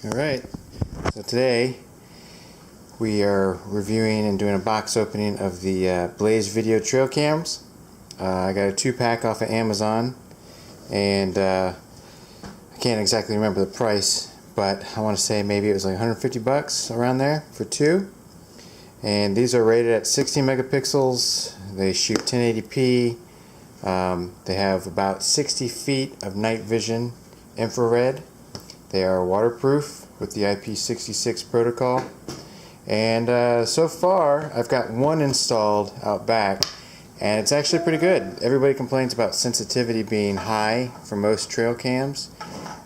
Alright, so today we are reviewing and doing a box opening of the BlazeVideo trail cams. I got a 2-pack off of Amazon, and I can't exactly remember the price, but I want to say maybe it was like 150 bucks around there for 2. And these are rated at 60 megapixels. They shoot 1080p. They have about 60 feet of night vision infrared. They are waterproof with the IP66 protocol. And so far I've got one installed out back, and it's actually pretty good. Everybody complains about sensitivity being high for most trail cams,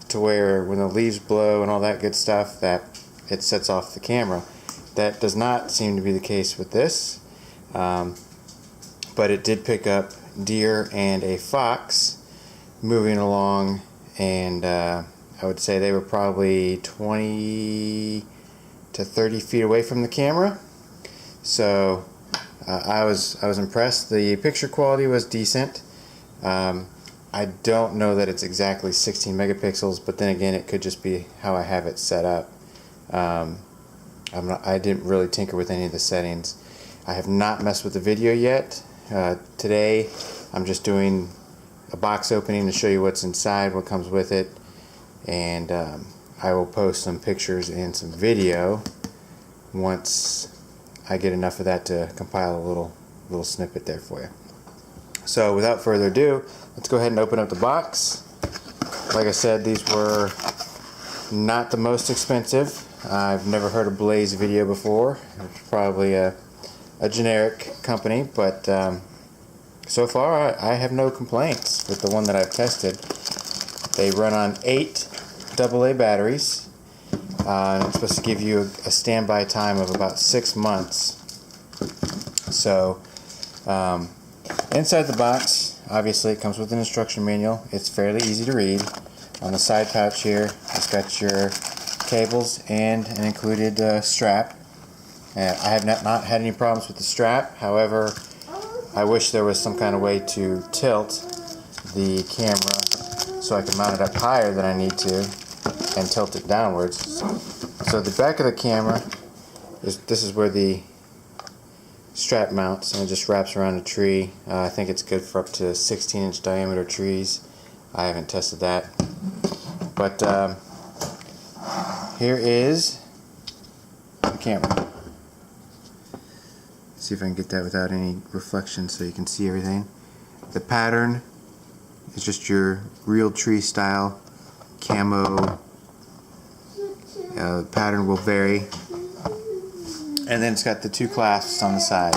to where when the leaves blow and all that good stuff that it sets off the camera. That does not seem to be the case with this, but it did pick up deer and a fox moving along, and I would say they were probably 20 to 30 feet away from the camera. So I was impressed. The picture quality was decent. I don't know that it's exactly 16 megapixels, but then again, it could just be how I have it set up. I didn't really tinker with any of the settings. I have not messed with the video yet. Today I'm just doing a box opening to show you what's inside, what comes with it, and I will post some pictures and some video once I get enough of that to compile a little snippet there for you. So without further ado, let's go ahead and open up the box. Like I said, these were not the most expensive. I've never heard of BlazeVideo before. It's probably a generic company, but so far I have no complaints with the one that I've tested. They run on 8 AA batteries, and it's supposed to give you a standby time of about 6 months. So inside the box, obviously it comes with an instruction manual. It's fairly easy to read. On the side pouch here, it's got your cables and an included strap. I have not had any problems with the strap. However, I wish there was some kind of way to tilt the camera so I can mount it up higher than I need to and tilt it downwards. So the back of the camera this is where the strap mounts, and it just wraps around a tree. I think it's good for up to 16-inch diameter trees. I haven't tested that, but here is the camera. See if I can get that without any reflection so you can see everything. The pattern is just your real tree style camo. The pattern will vary. And then it's got the 2 clasps on the side.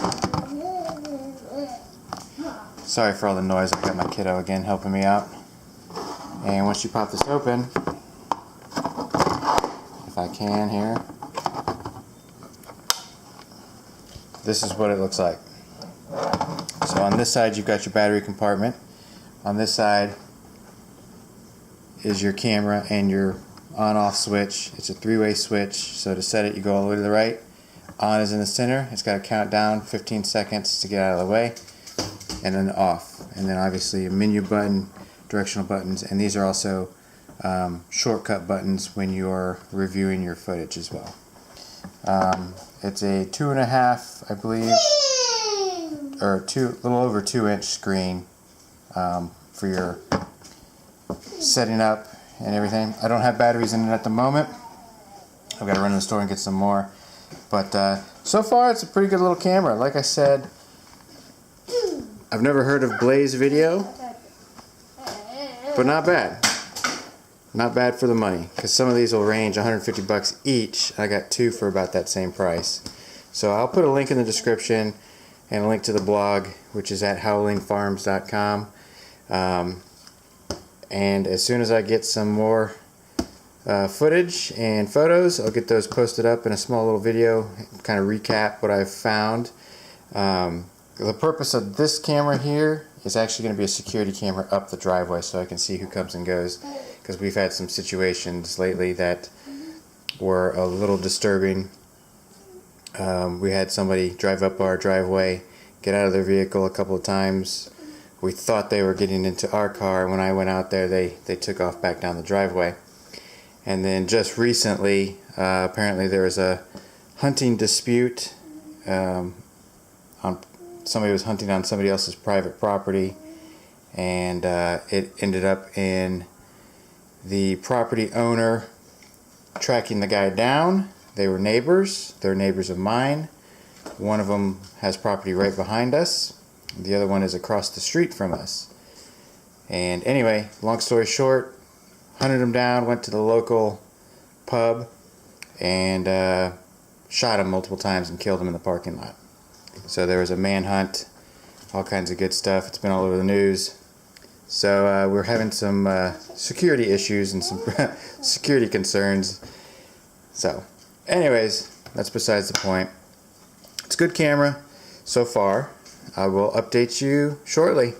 Sorry for all the noise. I've got my kiddo again helping me out. And once you pop this open, if I can here, this is what it looks like. So on this side you've got your battery compartment. On this side is your camera and your on-off switch. It's a 3-way switch, so to set it you go all the way to the right. On is in the center. It's got to count down 15 seconds to get out of the way, and then off. And then obviously a menu button, directional buttons, and these are also shortcut buttons when you're reviewing your footage as well. It's a 2.5, I believe, or a little over 2-inch screen for your setting up and everything. I don't have batteries in it at the moment. I've got to run to the store and get some more. But so far it's a pretty good little camera. Like I said, I've never heard of BlazeVideo, but not bad. Not bad for the money, because some of these will range 150 bucks each. I got 2 for about that same price. So I'll put a link in the description and a link to the blog, which is at howlingfarms.com. And as soon as I get some more footage and photos, I'll get those posted up in a small little video, kind of recap what I've found. The purpose of this camera here is actually going to be a security camera up the driveway, so I can see who comes and goes, because we've had some situations lately that were a little disturbing. We had somebody drive up our driveway, get out of their vehicle a couple of times. We thought they were getting into our car, and when I went out there they took off back down the driveway. And then just recently, apparently there was a hunting dispute. Somebody was hunting on somebody else's private property, and it ended up in the property owner tracking the guy down. They were neighbors. They're neighbors of mine. One of them has property right behind us. The other one is across the street from us. And anyway, long story short, hunted him down, went to the local pub, and shot him multiple times and killed him in the parking lot. So there was a manhunt, all kinds of good stuff. It's been all over the news. So we're having some security issues and some security concerns. So anyways, that's besides the point. It's a good camera so far. I will update you shortly.